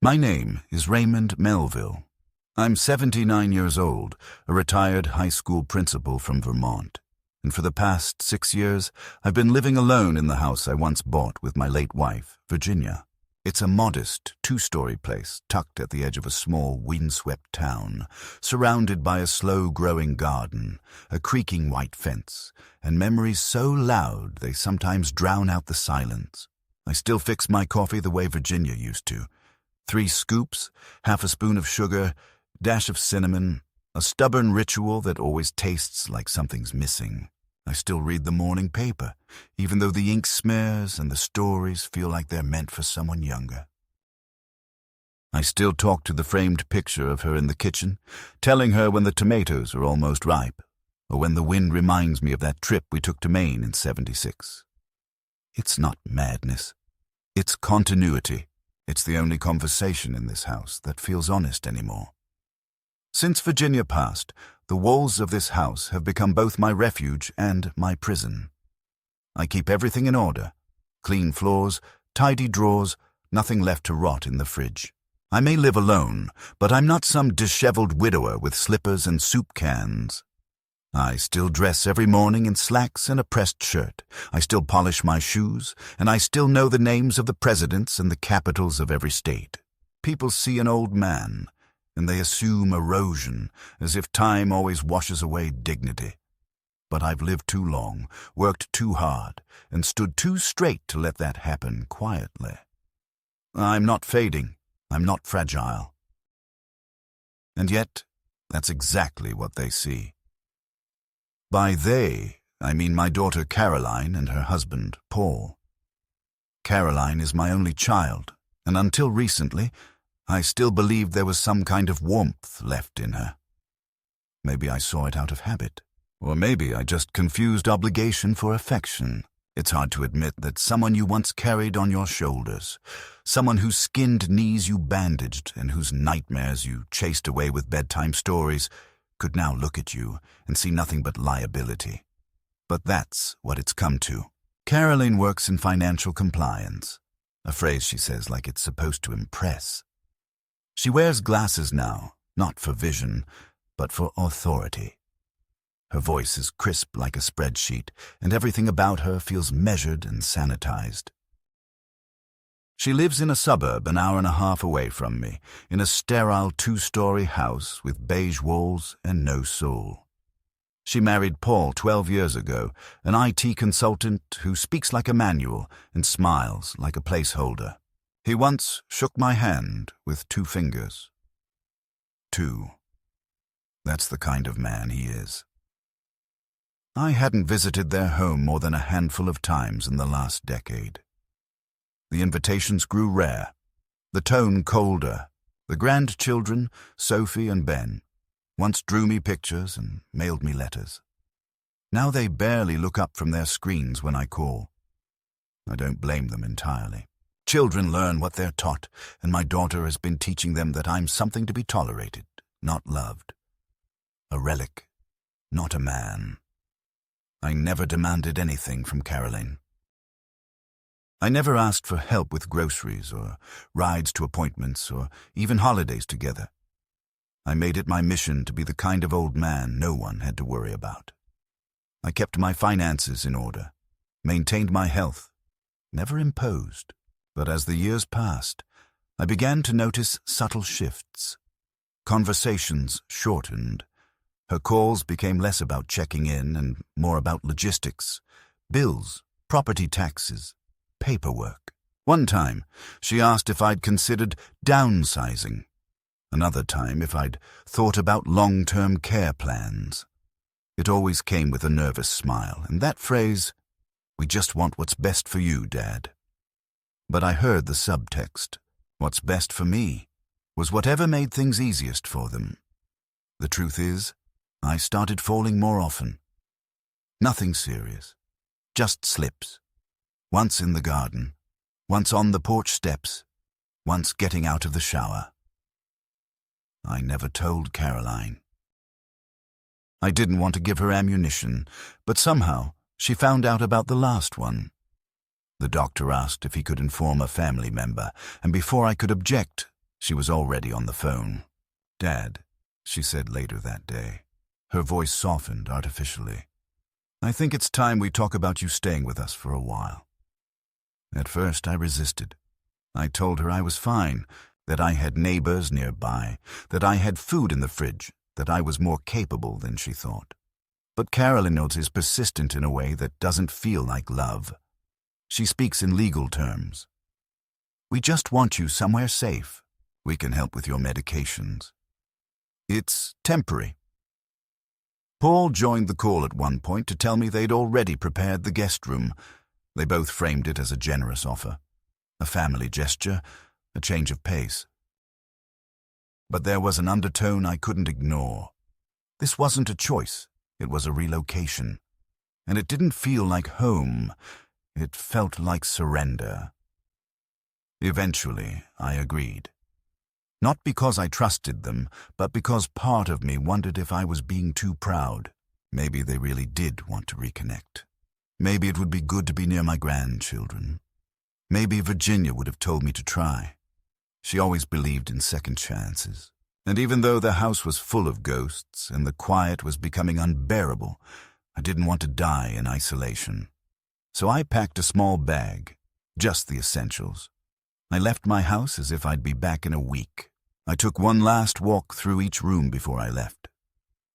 My name is Raymond Melville. I'm 79 years old, a retired high school principal from Vermont. And for the past 6 years, I've been living alone in the house I once bought with my late wife, Virginia. It's a modest, 2-story place tucked at the edge of a small, windswept town, surrounded by a slow-growing garden, a creaking white fence, and memories so loud they sometimes drown out the silence. I still fix my coffee the way Virginia used to. 3 scoops, half a spoon of sugar, dash of cinnamon, a stubborn ritual that always tastes like something's missing. I still read the morning paper, even though the ink smears and the stories feel like they're meant for someone younger. I still talk to the framed picture of her in the kitchen, telling her when the tomatoes are almost ripe, or when the wind reminds me of that trip we took to Maine in '76. It's not madness. It's continuity. It's the only conversation in this house that feels honest anymore. Since Virginia passed, the walls of this house have become both my refuge and my prison. I keep everything in order. Clean floors, tidy drawers, nothing left to rot in the fridge. I may live alone, but I'm not some disheveled widower with slippers and soup cans. I still dress every morning in slacks and a pressed shirt. I still polish my shoes, and I still know the names of the presidents and the capitals of every state. People see an old man, and they assume erosion, as if time always washes away dignity. But I've lived too long, worked too hard, and stood too straight to let that happen quietly. I'm not fading. I'm not fragile. And yet, that's exactly what they see. By they, I mean my daughter Caroline and her husband, Paul. Caroline is my only child, and until recently, I still believed there was some kind of warmth left in her. Maybe I saw it out of habit, or maybe I just confused obligation for affection. It's hard to admit that someone you once carried on your shoulders, someone whose skinned knees you bandaged and whose nightmares you chased away with bedtime stories, could now look at you and see nothing but liability. But that's what it's come to. Caroline works in financial compliance, a phrase she says like it's supposed to impress. She wears glasses now, not for vision, but for authority. Her voice is crisp like a spreadsheet, and everything about her feels measured and sanitized. She lives in a suburb an hour and a half away from me, in a sterile 2-story house with beige walls and no soul. She married Paul 12 years ago, an IT consultant who speaks like a manual and smiles like a placeholder. He once shook my hand with 2 fingers. 2. That's the kind of man he is. I hadn't visited their home more than a handful of times in the last decade. The invitations grew rare, the tone colder. The grandchildren, Sophie and Ben, once drew me pictures and mailed me letters. Now they barely look up from their screens when I call. I don't blame them entirely. Children learn what they're taught, and my daughter has been teaching them that I'm something to be tolerated, not loved. A relic, not a man. I never demanded anything from Caroline. I never asked for help with groceries or rides to appointments or even holidays together. I made it my mission to be the kind of old man no one had to worry about. I kept my finances in order, maintained my health, never imposed. But as the years passed, I began to notice subtle shifts. Conversations shortened. Her calls became less about checking in and more about logistics, bills, property taxes, paperwork. One time, she asked if I'd considered downsizing. Another time, if I'd thought about long-term care plans. It always came with a nervous smile, and that phrase, "We just want what's best for you, Dad." But I heard the subtext. What's best for me was whatever made things easiest for them. The truth is, I started falling more often. Nothing serious, just slips. Once in the garden, once on the porch steps, once getting out of the shower. I never told Caroline. I didn't want to give her ammunition, but somehow she found out about the last one. The doctor asked if he could inform a family member, and before I could object, She was already on the phone. "Dad," she said later that day. Her voice softened artificially. "I think it's time we talk about you staying with us for a while." At first I resisted. I told her I was fine, that I had neighbors nearby, that I had food in the fridge, that I was more capable than she thought. But Carolyn is persistent in a way that doesn't feel like love. She speaks in legal terms. "We just want you somewhere safe. We can help with your medications. It's temporary." Paul joined the call at one point to tell me they'd already prepared the guest room. They both framed it as a generous offer. A family gesture, a change of pace. But there was an undertone I couldn't ignore. This wasn't a choice. It was a relocation. And it didn't feel like home. It felt like surrender. Eventually, I agreed. Not because I trusted them, but because part of me wondered if I was being too proud. Maybe they really did want to reconnect. Maybe it would be good to be near my grandchildren. Maybe Virginia would have told me to try. She always believed in second chances. And even though the house was full of ghosts and the quiet was becoming unbearable, I didn't want to die in isolation. So I packed a small bag, just the essentials. I left my house as if I'd be back in a week. I took one last walk through each room before I left.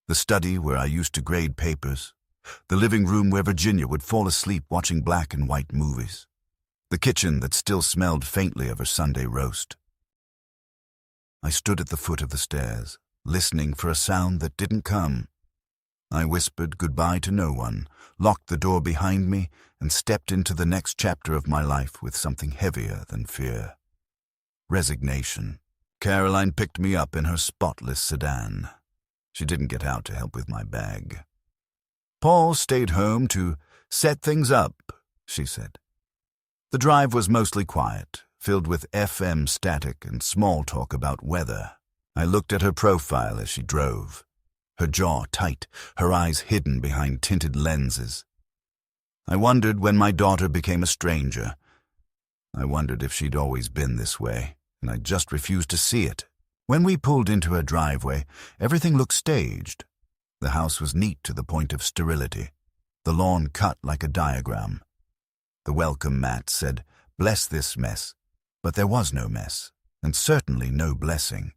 The study where I used to grade papers. The living room where Virginia would fall asleep watching black and white movies. The kitchen that still smelled faintly of her Sunday roast. I stood at the foot of the stairs, listening for a sound that didn't come. I whispered goodbye to no one, locked the door behind me, and stepped into the next chapter of my life with something heavier than fear. Resignation. Caroline picked me up in her spotless sedan. She didn't get out to help with my bag. "Paul stayed home to set things up," she said. The drive was mostly quiet, filled with FM static and small talk about weather. I looked at her profile as she drove, her jaw tight, her eyes hidden behind tinted lenses. I wondered when my daughter became a stranger. I wondered if she'd always been this way, and I just refused to see it. When we pulled into her driveway, everything looked staged. The house was neat to the point of sterility, the lawn cut like a diagram. The welcome mat said, "Bless this mess," but there was no mess, and certainly no blessing.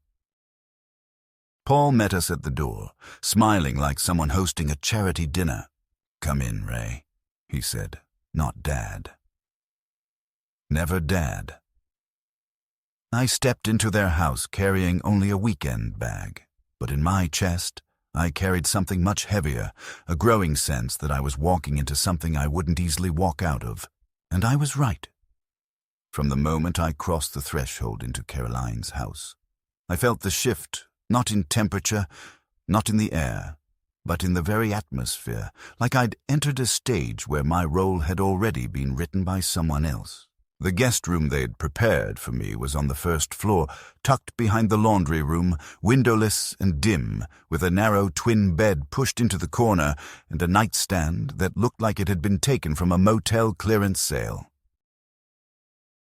Paul met us at the door, smiling like someone hosting a charity dinner. "Come in, Ray," he said, not Dad. Never Dad. I stepped into their house carrying only a weekend bag, but in my chest, I carried something much heavier, a growing sense that I was walking into something I wouldn't easily walk out of, and I was right. From the moment I crossed the threshold into Caroline's house, I felt the shift, not in temperature, not in the air, but in the very atmosphere, like I'd entered a stage where my role had already been written by someone else. The guest room they'd prepared for me was on the first floor, tucked behind the laundry room, windowless and dim, with a narrow twin bed pushed into the corner and a nightstand that looked like it had been taken from a motel clearance sale.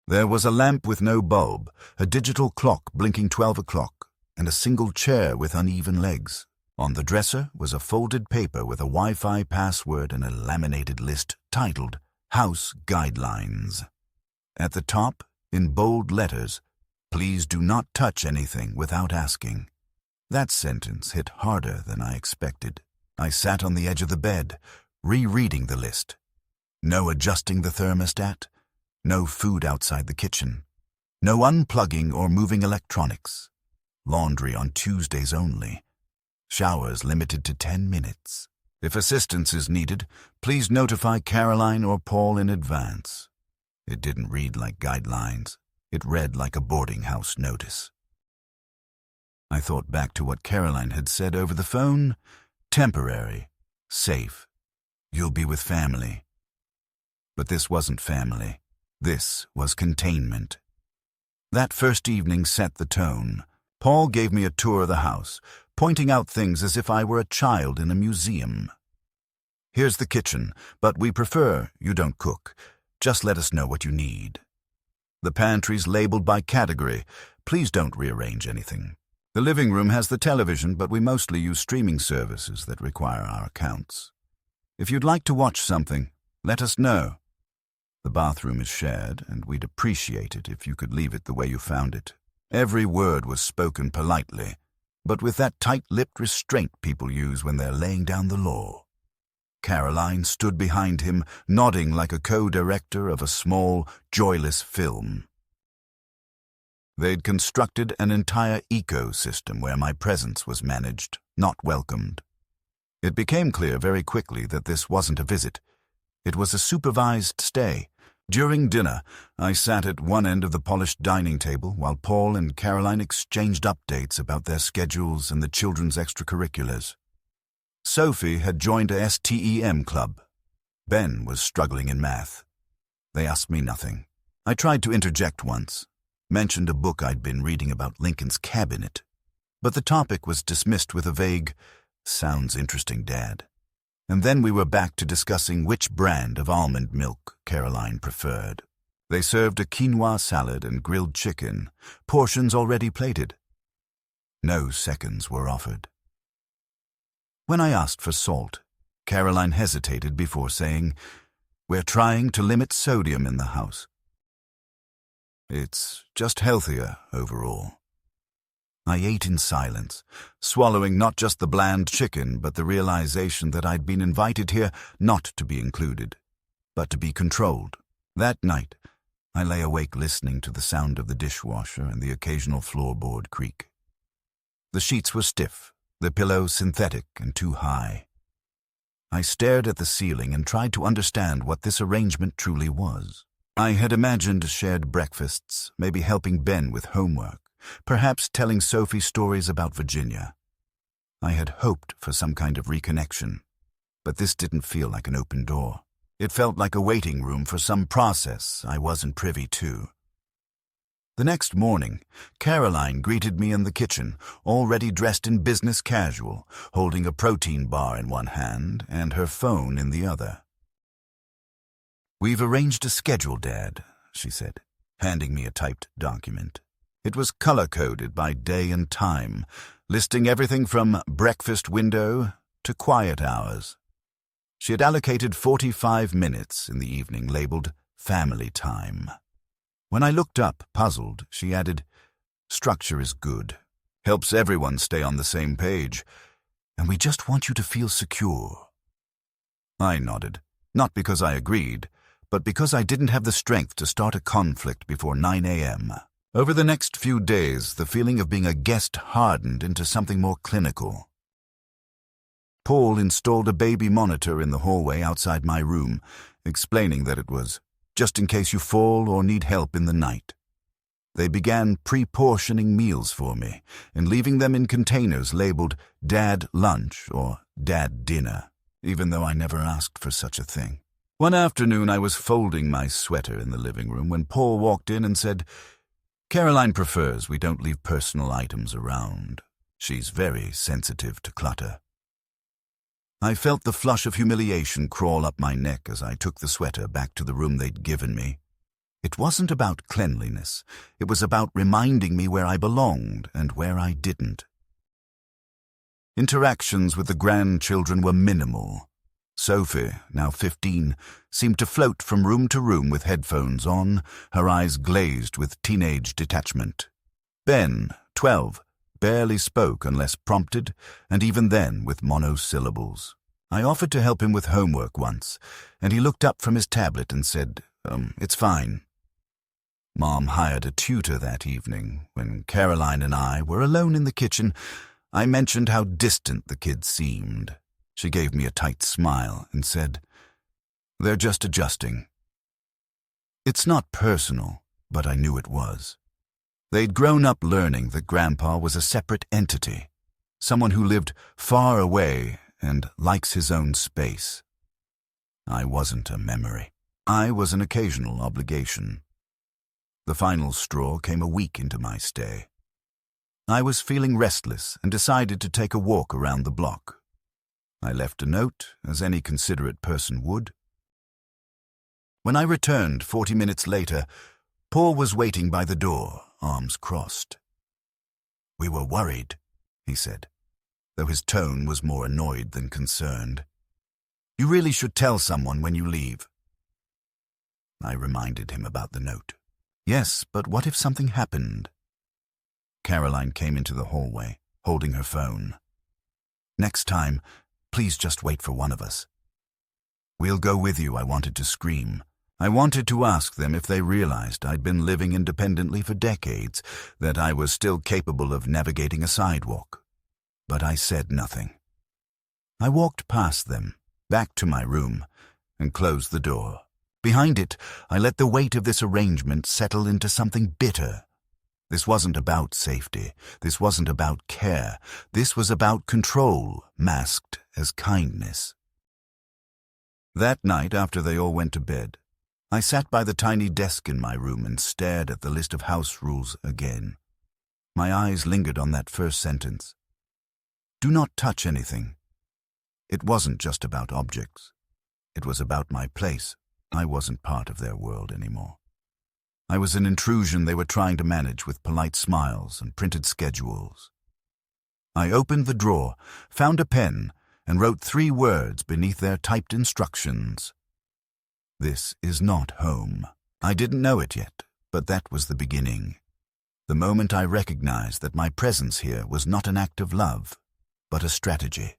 There was a lamp with no bulb, a digital clock blinking 12 o'clock, and a single chair with uneven legs. On the dresser was a folded paper with a Wi-Fi password and a laminated list titled House Guidelines. At the top, in bold letters, "Please do not touch anything without asking." That sentence hit harder than I expected. I sat on the edge of the bed, rereading the list. No adjusting the thermostat, no food outside the kitchen, no unplugging or moving electronics, laundry on Tuesdays only, showers limited to 10 minutes. If assistance is needed, please notify Caroline or Paul in advance. It didn't read like guidelines. It read like a boarding house notice. I thought back to what Caroline had said over the phone. Temporary. Safe. You'll be with family. But this wasn't family. This was containment. That first evening set the tone. Paul gave me a tour of the house, pointing out things as if I were a child in a museum. "Here's the kitchen, but we prefer you don't cook. Just let us know what you need." The pantry's labeled by category: Please don't rearrange anything. The living room has the television, but we mostly use streaming services that require our accounts. If you'd like to watch something, let us know. The bathroom is shared, and we'd appreciate it if you could leave it the way you found it. Every word was spoken politely, but with that tight-lipped restraint people use when they're laying down the law. Caroline stood behind him, nodding like a co-director of a small, joyless film. They'd constructed an entire ecosystem where my presence was managed, not welcomed. It became clear very quickly that this wasn't a visit. It was a supervised stay. During dinner, I sat at one end of the polished dining table while Paul and Caroline exchanged updates about their schedules and the children's extracurriculars. Sophie had joined a STEM club. Ben was struggling in math. They asked me nothing. I tried to interject once, mentioned a book I'd been reading about Lincoln's cabinet, but the topic was dismissed with a vague, "Sounds interesting, Dad." And then we were back to discussing which brand of almond milk Caroline preferred. They served a quinoa salad and grilled chicken, portions already plated. No seconds were offered. When I asked for salt, Caroline hesitated before saying, "We're trying to limit sodium in the house. It's just healthier overall." I ate in silence, swallowing not just the bland chicken, but the realization that I'd been invited here not to be included, but to be controlled. That night, I lay awake listening to the sound of the dishwasher and the occasional floorboard creak. The sheets were stiff, the pillows synthetic and too high. I stared at the ceiling and tried to understand what this arrangement truly was. I had imagined shared breakfasts, maybe helping Ben with homework, perhaps telling Sophie stories about Virginia. I had hoped for some kind of reconnection, but this didn't feel like an open door. It felt like a waiting room for some process I wasn't privy to. The next morning, Caroline greeted me in the kitchen, already dressed in business casual, holding a protein bar in one hand and her phone in the other. "We've arranged a schedule, Dad," she said, handing me a typed document. It was color-coded by day and time, listing everything from breakfast window to quiet hours. She had allocated 45 minutes in the evening labeled family time. When I looked up, puzzled, she added, "Structure is good, helps everyone stay on the same page, and we just want you to feel secure." I nodded, not because I agreed, but because I didn't have the strength to start a conflict before 9 a.m. Over the next few days, the feeling of being a guest hardened into something more clinical. Paul installed a baby monitor in the hallway outside my room, explaining that it was just in case you fall or need help in the night. They began pre-portioning meals for me and leaving them in containers labeled Dad Lunch or Dad Dinner, even though I never asked for such a thing. One afternoon, I was folding my sweater in the living room when Paul walked in and said, "Caroline prefers we don't leave personal items around. She's very sensitive to clutter." I felt the flush of humiliation crawl up my neck as I took the sweater back to the room they'd given me. It wasn't about cleanliness. It was about reminding me where I belonged and where I didn't. Interactions with the grandchildren were minimal. Sophie, now 15, seemed to float from room to room with headphones on, her eyes glazed with teenage detachment. Ben, 12, barely spoke unless prompted, and even then with monosyllables. I offered to help him with homework once, and he looked up from his tablet and said, "It's fine." Mom hired a tutor that evening. When Caroline and I were alone in the kitchen, I mentioned how distant the kids seemed. She gave me a tight smile and said, "They're just adjusting." It's not personal, but I knew it was. They'd grown up learning that Grandpa was a separate entity, someone who lived far away and likes his own space. I wasn't a memory. I was an occasional obligation. The final straw came a week into my stay. I was feeling restless and decided to take a walk around the block. I left a note, as any considerate person would. When I returned 40 minutes later, Paul was waiting by the door, arms crossed. "We were worried," he said, though his tone was more annoyed than concerned. "You really should tell someone when you leave." I reminded him about the note. "Yes, but what if something happened?" Caroline came into the hallway, holding her phone. "Next time, please just wait for one of us." "We'll go with you," I wanted to scream. I wanted to ask them if they realized I'd been living independently for decades, that I was still capable of navigating a sidewalk. But I said nothing. I walked past them, back to my room, and closed the door. Behind it, I let the weight of this arrangement settle into something bitter. This wasn't about safety. This wasn't about care. This was about control, masked as kindness. That night, after they all went to bed, I sat by the tiny desk in my room and stared at the list of house rules again. My eyes lingered on that first sentence. Do not touch anything. It wasn't just about objects. It was about my place. I wasn't part of their world anymore. I was an intrusion they were trying to manage with polite smiles and printed schedules. I opened the drawer, found a pen, and wrote 3 words beneath their typed instructions. This is not home. I didn't know it yet, but that was the beginning. The moment I recognized that my presence here was not an act of love, but a strategy.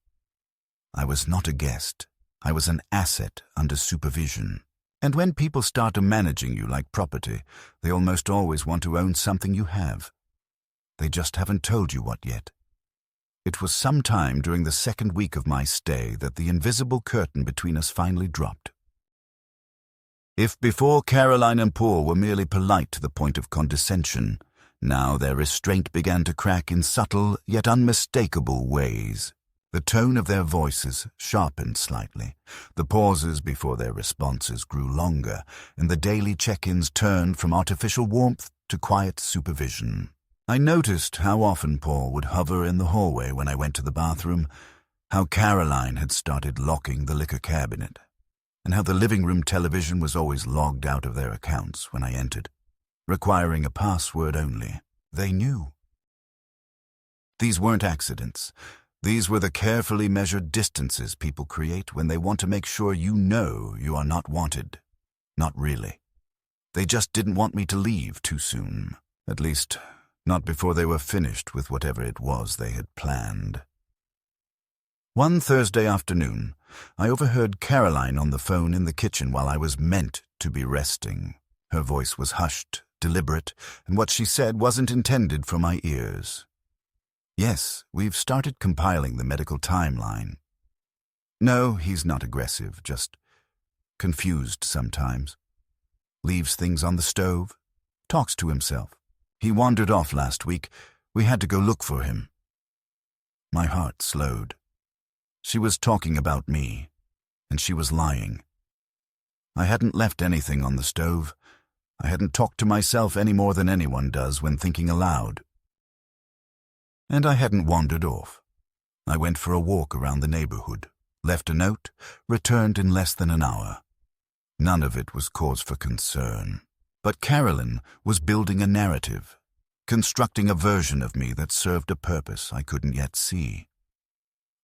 I was not a guest. I was an asset under supervision. And when people start managing you like property, they almost always want to own something you have. They just haven't told you what yet. It was sometime during the 2nd week of my stay that the invisible curtain between us finally dropped. If before Caroline and Paul were merely polite to the point of condescension, now their restraint began to crack in subtle yet unmistakable ways. The tone of their voices sharpened slightly, the pauses before their responses grew longer, and the daily check-ins turned from artificial warmth to quiet supervision. I noticed how often Paul would hover in the hallway when I went to the bathroom, how Caroline had started locking the liquor cabinet, and how the living room television was always logged out of their accounts when I entered, requiring a password only. They knew. These weren't accidents. These were the carefully measured distances people create when they want to make sure you know you are not wanted. Not really. They just didn't want me to leave too soon. At least, not before they were finished with whatever it was they had planned. One Thursday afternoon, I overheard Caroline on the phone in the kitchen while I was meant to be resting. Her voice was hushed, deliberate, and what she said wasn't intended for my ears. "Yes, we've started compiling the medical timeline. No, he's not aggressive, just confused sometimes. Leaves things on the stove, talks to himself. He wandered off last week. We had to go look for him." My heart slowed. She was talking about me, and she was lying. I hadn't left anything on the stove. I hadn't talked to myself any more than anyone does when thinking aloud. And I hadn't wandered off. I went for a walk around the neighborhood, left a note, returned in less than an hour. None of it was cause for concern. But Caroline was building a narrative, constructing a version of me that served a purpose I couldn't yet see.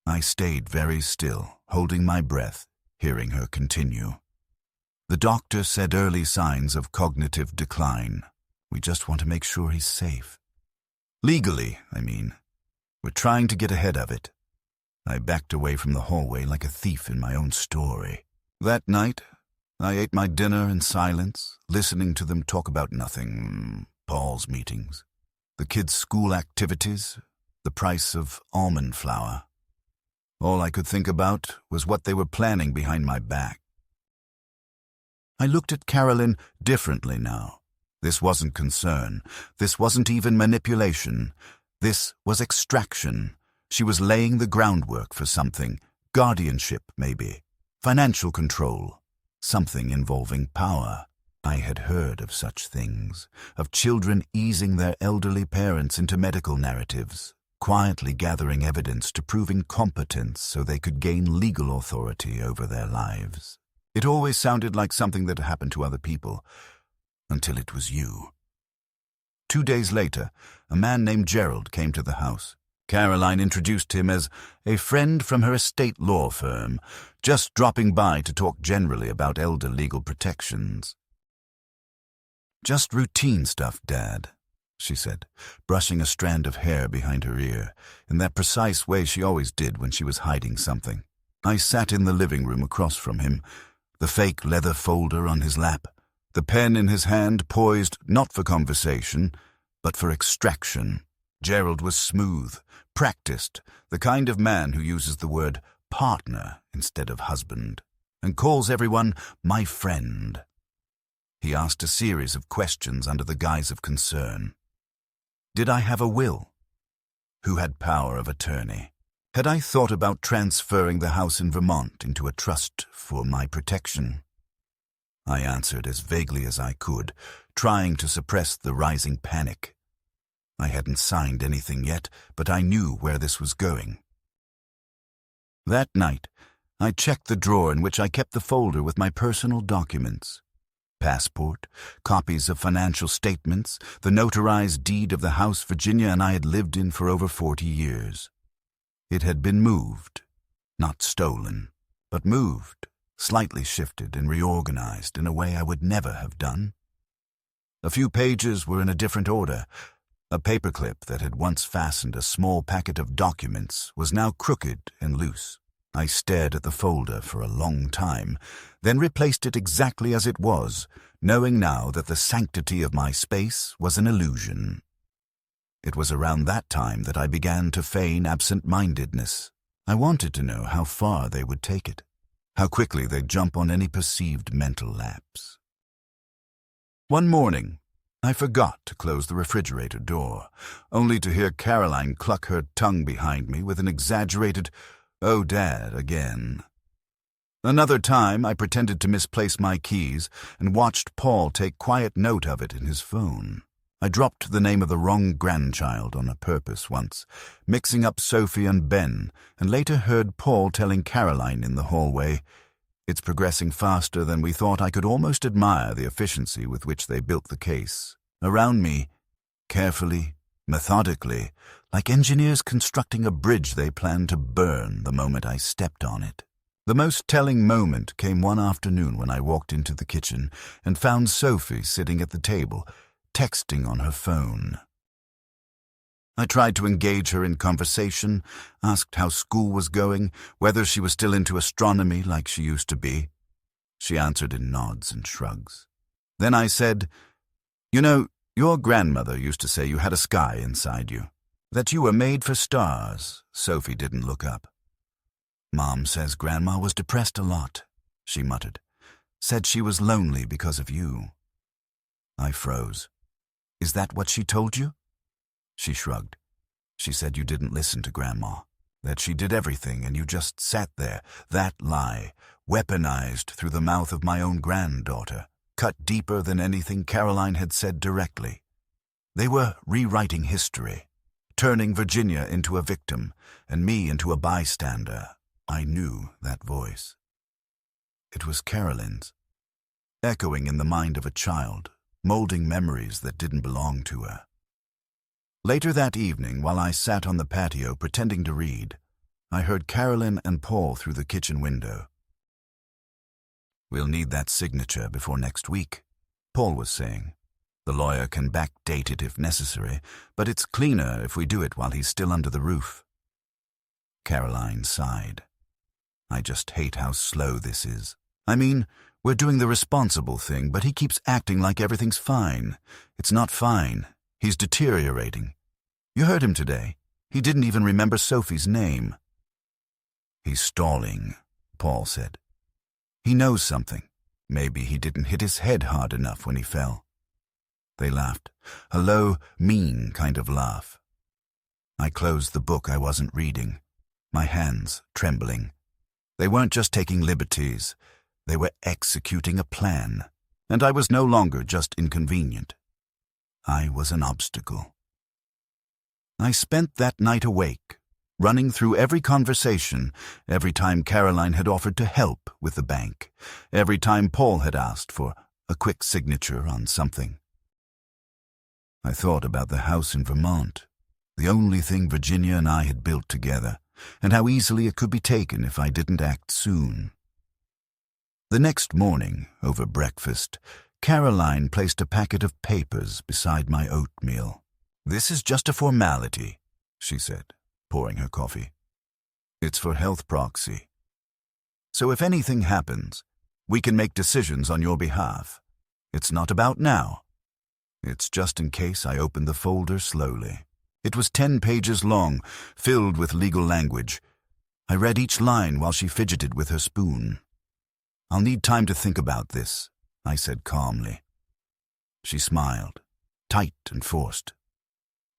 I stayed very still, holding my breath, hearing her continue. "The doctor said early signs of cognitive decline. We just want to make sure he's safe. Legally, I mean. We're trying to get ahead of it." I backed away from the hallway like a thief in my own story. That night, I ate my dinner in silence, listening to them talk about nothing. Paul's meetings, the kids' school activities, the price of almond flour. All I could think about was what they were planning behind my back. I looked at Caroline differently now. This wasn't concern. This wasn't even manipulation. This was extraction. She was laying the groundwork for something. Guardianship, maybe. Financial control. Something involving power. I had heard of such things. Of children easing their elderly parents into medical narratives. Quietly gathering evidence to prove incompetence so they could gain legal authority over their lives. It always sounded like something that happened to other people. Until it was you. 2 days later, a man named Gerald came to the house. Caroline introduced him as a friend from her estate law firm, just dropping by to talk generally about elder legal protections. "Just routine stuff, Dad," she said, brushing a strand of hair behind her ear, in that precise way she always did when she was hiding something. I sat in the living room across from him, the fake leather folder on his lap, the pen in his hand poised not for conversation, but for extraction. Gerald was smooth, practiced, the kind of man who uses the word partner instead of husband, and calls everyone my friend. He asked a series of questions under the guise of concern. Did I have a will? Who had power of attorney? Had I thought about transferring the house in Vermont into a trust for my protection? I answered as vaguely as I could, trying to suppress the rising panic. I hadn't signed anything yet, but I knew where this was going. That night, I checked the drawer in which I kept the folder with my personal documents. Passport, copies of financial statements, the notarized deed of the house Virginia and I had lived in for over 40 years. It had been moved, not stolen, but moved, slightly shifted and reorganized in a way I would never have done. A few pages were in a different order. A paperclip that had once fastened a small packet of documents was now crooked and loose. I stared at the folder for a long time, then replaced it exactly as it was, knowing now that the sanctity of my space was an illusion. It was around that time that I began to feign absent-mindedness. I wanted to know how far they would take it, how quickly they'd jump on any perceived mental lapse. One morning, I forgot to close the refrigerator door, only to hear Caroline cluck her tongue behind me with an exaggerated, "Oh, Dad," again. Another time, I pretended to misplace my keys and watched Paul take quiet note of it in his phone. I dropped the name of the wrong grandchild on purpose once, mixing up Sophie and Ben, and later heard Paul telling Caroline in the hallway, "It's progressing faster than we thought." I could almost admire the efficiency with which they built the case. Around me, carefully, methodically, like engineers constructing a bridge they planned to burn the moment I stepped on it. The most telling moment came one afternoon when I walked into the kitchen and found Sophie sitting at the table, texting on her phone. I tried to engage her in conversation, asked how school was going, whether she was still into astronomy like she used to be. She answered in nods and shrugs. Then I said, "You know, your grandmother used to say you had a sky inside you, that you were made for stars." Sophie didn't look up. "Mom says Grandma was depressed a lot," she muttered. "Said she was lonely because of you." I froze. "Is that what she told you?" She shrugged. "She said you didn't listen to Grandma, that she did everything and you just sat there. That lie, weaponized through the mouth of my own granddaughter, cut deeper than anything Caroline had said directly. They were rewriting history, turning Virginia into a victim and me into a bystander. I knew that voice. It was Caroline's, echoing in the mind of a child, molding memories that didn't belong to her. Later that evening, while I sat on the patio pretending to read, I heard Caroline and Paul through the kitchen window. "We'll need that signature before next week," Paul was saying. "The lawyer can backdate it if necessary, but it's cleaner if we do it while he's still under the roof." Caroline sighed. "I just hate how slow this is. I mean, we're doing the responsible thing, but he keeps acting like everything's fine. It's not fine. He's deteriorating. You heard him today. He didn't even remember Sophie's name." "He's stalling," Paul said. "He knows something. Maybe he didn't hit his head hard enough when he fell." They laughed, a low, mean kind of laugh. I closed the book I wasn't reading, my hands trembling. They weren't just taking liberties. They were executing a plan, and I was no longer just inconvenient. I was an obstacle. I spent that night awake, running through every conversation, every time Caroline had offered to help with the bank, every time Paul had asked for a quick signature on something. I thought about the house in Vermont, the only thing Virginia and I had built together, and how easily it could be taken if I didn't act soon. The next morning, over breakfast, Caroline placed a packet of papers beside my oatmeal. "This is just a formality," she said, pouring her coffee. "It's for health proxy. So if anything happens, we can make decisions on your behalf. It's not about now. It's just in case." I opened the folder slowly. It was 10 pages long, filled with legal language. I read each line while she fidgeted with her spoon. "I'll need time to think about this," I said calmly. She smiled, tight and forced.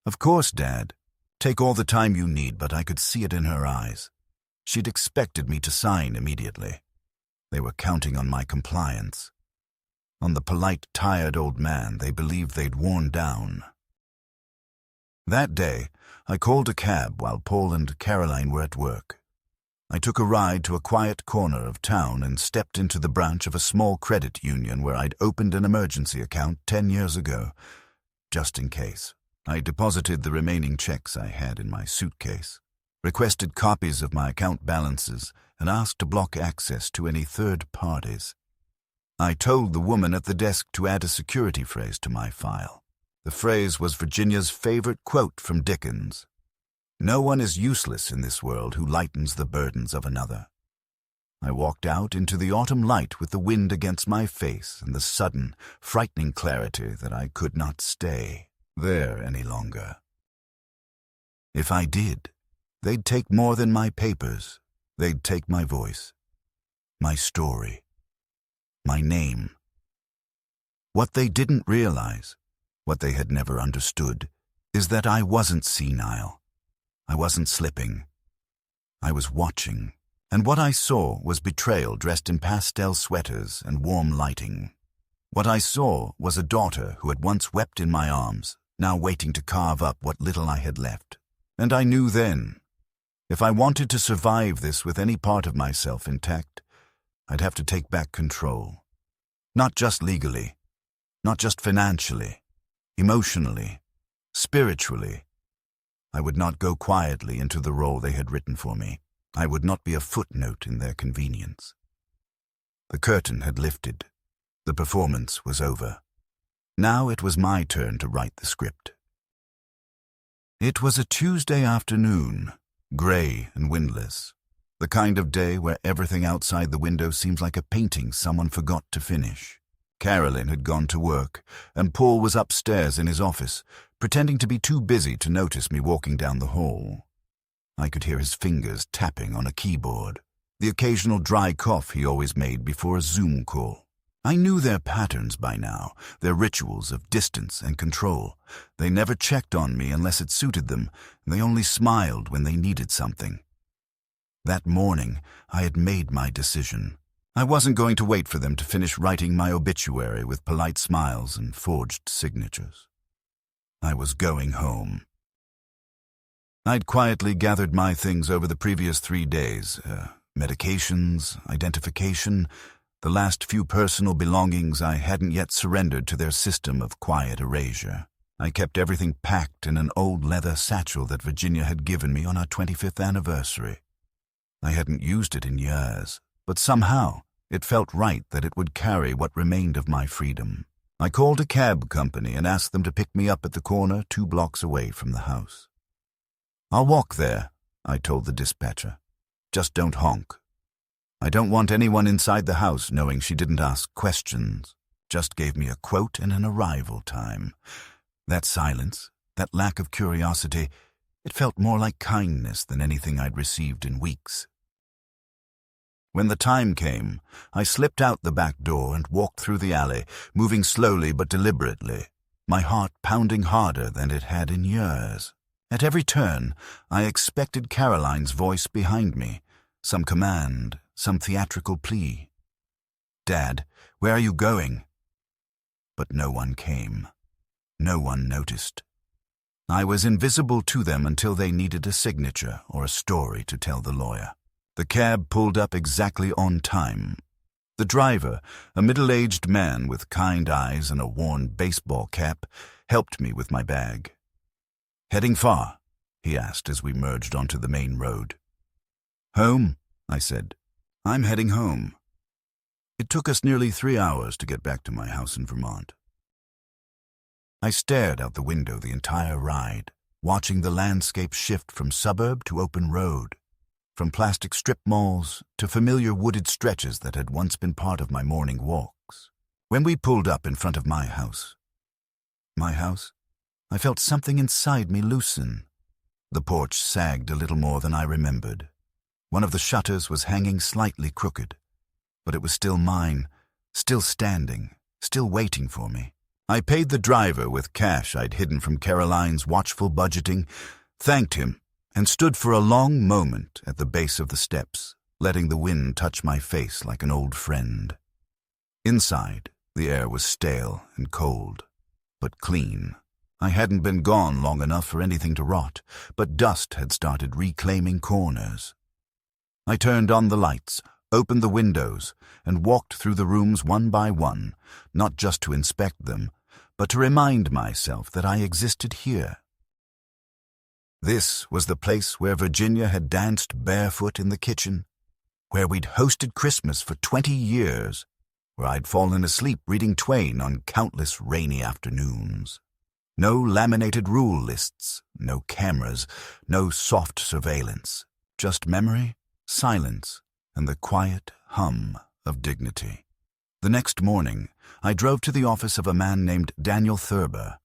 "Of course, Dad. Take all the time you need," but I could see it in her eyes. She'd expected me to sign immediately. They were counting on my compliance. On the polite, tired old man they believed they'd worn down. That day, I called a cab while Paul and Caroline were at work. I took a ride to a quiet corner of town and stepped into the branch of a small credit union where I'd opened an emergency account 10 years ago, just in case. I deposited the remaining checks I had in my suitcase, requested copies of my account balances, and asked to block access to any third parties. I told the woman at the desk to add a security phrase to my file. The phrase was Virginia's favorite quote from Dickens. "No one is useless in this world who lightens the burdens of another." I walked out into the autumn light with the wind against my face and the sudden, frightening clarity that I could not stay there any longer. If I did, they'd take more than my papers. They'd take my voice, my story, my name. What they didn't realize, what they had never understood, is that I wasn't senile. I wasn't slipping. I was watching, and what I saw was betrayal dressed in pastel sweaters and warm lighting. What I saw was a daughter who had once wept in my arms, now waiting to carve up what little I had left. And I knew then, if I wanted to survive this with any part of myself intact, I'd have to take back control. Not just legally, not just financially, emotionally, spiritually. I would not go quietly into the role they had written for me. I would not be a footnote in their convenience. The curtain had lifted. The performance was over. Now it was my turn to write the script. It was a Tuesday afternoon, gray and windless, the kind of day where everything outside the window seems like a painting someone forgot to finish. Caroline had gone to work, and Paul was upstairs in his office, pretending to be too busy to notice me walking down the hall. I could hear his fingers tapping on a keyboard, the occasional dry cough he always made before a Zoom call. I knew their patterns by now, their rituals of distance and control. They never checked on me unless it suited them, and they only smiled when they needed something. That morning, I had made my decision. I wasn't going to wait for them to finish writing my obituary with polite smiles and forged signatures. I was going home. I'd quietly gathered my things over the previous 3 days, medications, identification, the last few personal belongings I hadn't yet surrendered to their system of quiet erasure. I kept everything packed in an old leather satchel that Virginia had given me on our 25th anniversary. I hadn't used it in years, but somehow it felt right that it would carry what remained of my freedom. I called a cab company and asked them to pick me up at the corner 2 blocks away from the house. "I'll walk there," I told the dispatcher. "Just don't honk. I don't want anyone inside the house knowing she didn't ask questions, just gave me a quote and an arrival time." That silence, that lack of curiosity, it felt more like kindness than anything I'd received in weeks. When the time came, I slipped out the back door and walked through the alley, moving slowly but deliberately, my heart pounding harder than it had in years. At every turn, I expected Caroline's voice behind me, some command, some theatrical plea. "Dad, where are you going?" But no one came. No one noticed. I was invisible to them until they needed a signature or a story to tell the lawyer. The cab pulled up exactly on time. The driver, a middle-aged man with kind eyes and a worn baseball cap, helped me with my bag. "Heading far?" he asked as we merged onto the main road. "Home," I said. "I'm heading home." It took us nearly 3 hours to get back to my house in Vermont. I stared out the window the entire ride, watching the landscape shift from suburb to open road, from plastic strip malls to familiar wooded stretches that had once been part of my morning walks. When we pulled up in front of my house, I felt something inside me loosen. The porch sagged a little more than I remembered. One of the shutters was hanging slightly crooked, but it was still mine, still standing, still waiting for me. I paid the driver with cash I'd hidden from Caroline's watchful budgeting, thanked him, and stood for a long moment at the base of the steps, letting the wind touch my face like an old friend. Inside, the air was stale and cold, but clean. I hadn't been gone long enough for anything to rot, but dust had started reclaiming corners. I turned on the lights, opened the windows, and walked through the rooms one by one, not just to inspect them, but to remind myself that I existed here. This was the place where Virginia had danced barefoot in the kitchen, where we'd hosted Christmas for 20 years, where I'd fallen asleep reading Twain on countless rainy afternoons. No laminated rule lists, no cameras, no soft surveillance, just memory, silence, and the quiet hum of dignity. The next morning, I drove to the office of a man named Daniel Thurber,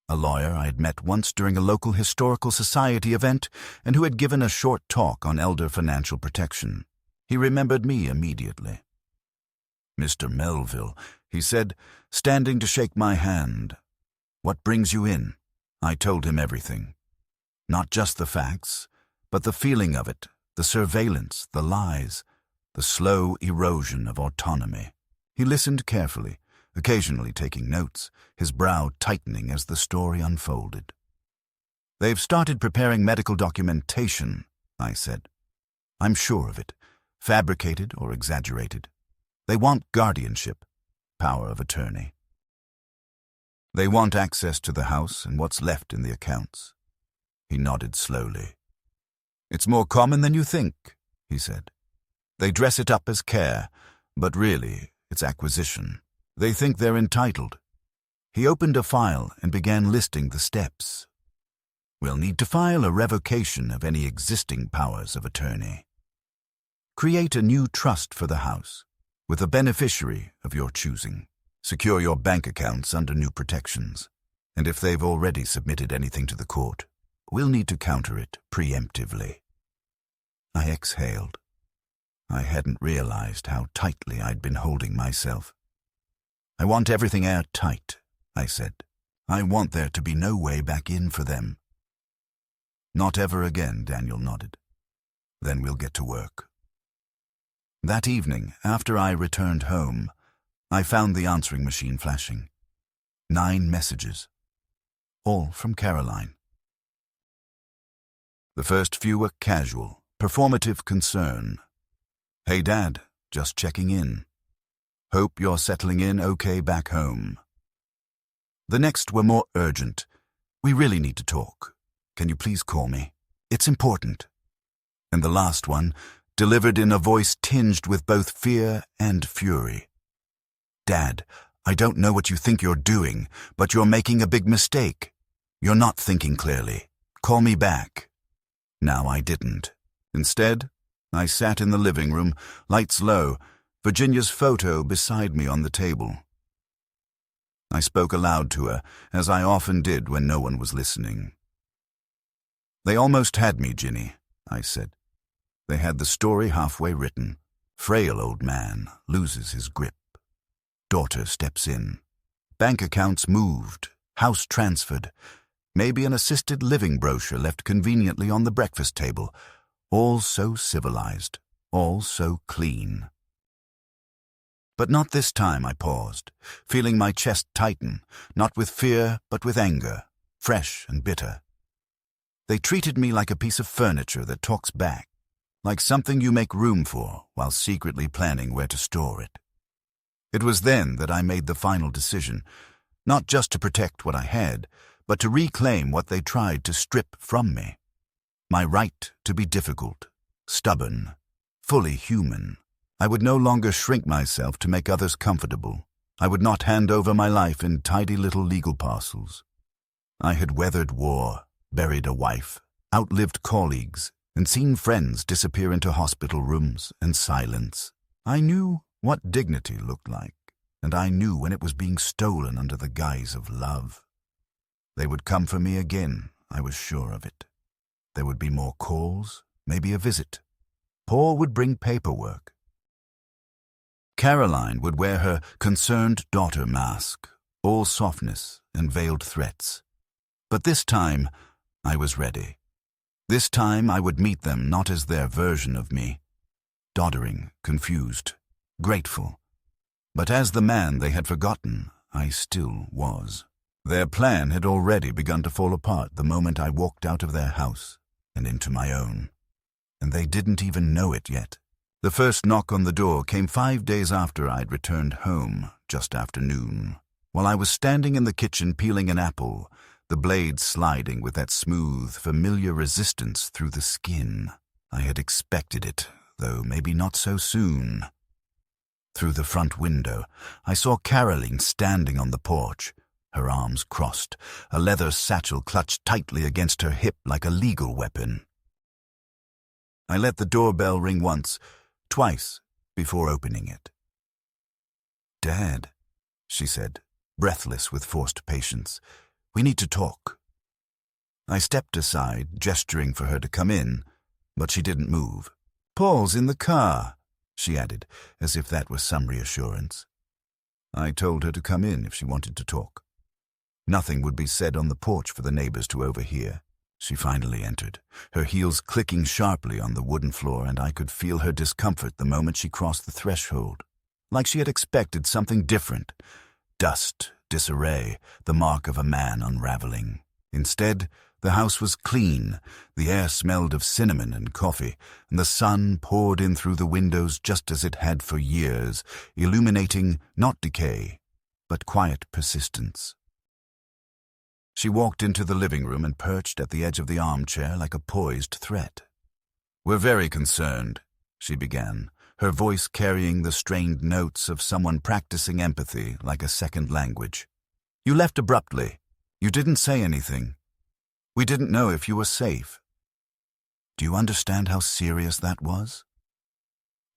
a lawyer I had met once during a local historical society event and who had given a short talk on elder financial protection. He remembered me immediately. "Mr. Melville," he said, standing to shake my hand. "What brings you in?" I told him everything. Not just the facts, but the feeling of it, the surveillance, the lies, the slow erosion of autonomy. He listened carefully, occasionally taking notes, his brow tightening as the story unfolded. "They've started preparing medical documentation," I said. "I'm sure of it, fabricated or exaggerated. They want guardianship, power of attorney. They want access to the house and what's left in the accounts." He nodded slowly. "It's more common than you think," he said. "They dress it up as care, but really, it's acquisition. They think they're entitled." He opened a file and began listing the steps. "We'll need to file a revocation of any existing powers of attorney. Create a new trust for the house, with a beneficiary of your choosing. Secure your bank accounts under new protections. And if they've already submitted anything to the court, we'll need to counter it preemptively." I exhaled. I hadn't realized how tightly I'd been holding myself. "I want everything airtight," I said. "I want there to be no way back in for them." "Not ever again," Daniel nodded. "Then we'll get to work." That evening, after I returned home, I found the answering machine flashing. 9 messages, all from Caroline. The first few were casual, performative concern. "Hey Dad, just checking in. Hope you're settling in okay back home." The next were more urgent. "We really need to talk. Can you please call me? It's important." And the last one, delivered in a voice tinged with both fear and fury. "Dad, I don't know what you think you're doing, but you're making a big mistake. You're not thinking clearly. Call me back." Now I didn't. Instead, I sat in the living room, lights low, Virginia's photo beside me on the table. I spoke aloud to her, as I often did when no one was listening. "They almost had me, Ginny," I said. "They had the story halfway written. Frail old man loses his grip. Daughter steps in. Bank accounts moved, house transferred, maybe an assisted living brochure left conveniently on the breakfast table. All so civilized, all so clean." But not this time, I paused, feeling my chest tighten, not with fear, but with anger, fresh and bitter. They treated me like a piece of furniture that talks back, like something you make room for while secretly planning where to store it. It was then that I made the final decision. not just to protect what I had, but to reclaim what they tried to strip from me. My right to be difficult, stubborn, fully human. I would no longer shrink myself to make others comfortable. I would not hand over my life in tidy little legal parcels. I had weathered war, buried a wife, outlived colleagues, and seen friends disappear into hospital rooms and silence. I knew what dignity looked like, and I knew when it was being stolen under the guise of love. They would come for me again, I was sure of it. There would be more calls, maybe a visit. Paul would bring paperwork. Caroline would wear her concerned daughter mask, all softness and veiled threats. But this time, I was ready. This time I would meet them not as their version of me, doddering, confused, grateful, but as the man they had forgotten I still was. Their plan had already begun to fall apart the moment I walked out of their house and into my own, and they didn't even know it yet. The first knock on the door came 5 days after I'd returned home, just after noon. While I was standing in the kitchen peeling an apple, the blade sliding with that smooth, familiar resistance through the skin. I had expected it, though maybe not so soon. Through the front window, I saw Caroline standing on the porch, her arms crossed, a leather satchel clutched tightly against her hip like a legal weapon. I let the doorbell ring once, twice, before opening it. "Dad," she said, breathless with forced patience, "we need to talk." I stepped aside, gesturing for her to come in, but she didn't move. "Paul's in the car," she added, as if that was some reassurance. I told her to come in if she wanted to talk. Nothing would be said on the porch for the neighbors to overhear. She finally entered, her heels clicking sharply on the wooden floor, and I could feel her discomfort the moment she crossed the threshold, like she had expected something different. Dust, disarray, the mark of a man unraveling. Instead, the house was clean, the air smelled of cinnamon and coffee, and the sun poured in through the windows just as it had for years, illuminating not decay, but quiet persistence. She walked into the living room and perched at the edge of the armchair like a poised threat. "We're very concerned," she began, her voice carrying the strained notes of someone practicing empathy like a second language. "You left abruptly. You didn't say anything. We didn't know if you were safe. Do you understand how serious that was?"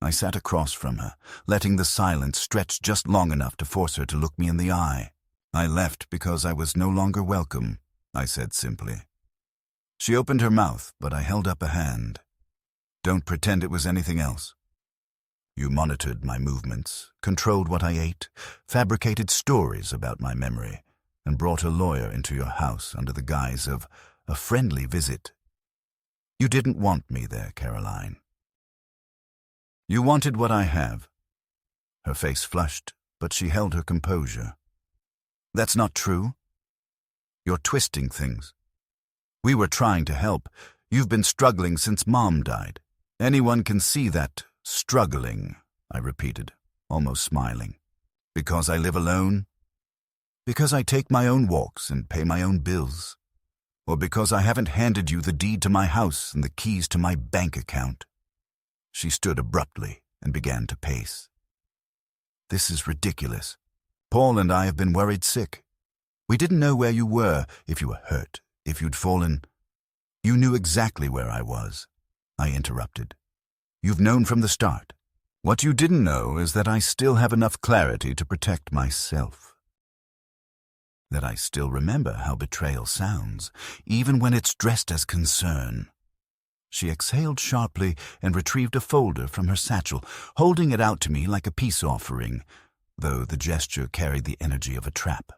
I sat across from her, letting the silence stretch just long enough to force her to look me in the eye. "I left because I was no longer welcome," I said simply. She opened her mouth, but I held up a hand. "Don't pretend it was anything else. You monitored my movements, controlled what I ate, fabricated stories about my memory, and brought a lawyer into your house under the guise of a friendly visit. You didn't want me there, Caroline. You wanted what I have." Her face flushed, but she held her composure. "That's not true. You're twisting things. We were trying to help. You've been struggling since Mom died. Anyone can see that struggling," I repeated, almost smiling. "Because I live alone? Because I take my own walks and pay my own bills? Or because I haven't handed you the deed to my house and the keys to my bank account?" She stood abruptly and began to pace. "This is ridiculous. Paul and I have been worried sick. We didn't know where you were, if you were hurt, if you'd fallen." "You knew exactly where I was," I interrupted. "You've known from the start. What you didn't know is that I still have enough clarity to protect myself. That I still remember how betrayal sounds, even when it's dressed as concern." She exhaled sharply and retrieved a folder from her satchel, holding it out to me like a peace offering, though the gesture carried the energy of a trap.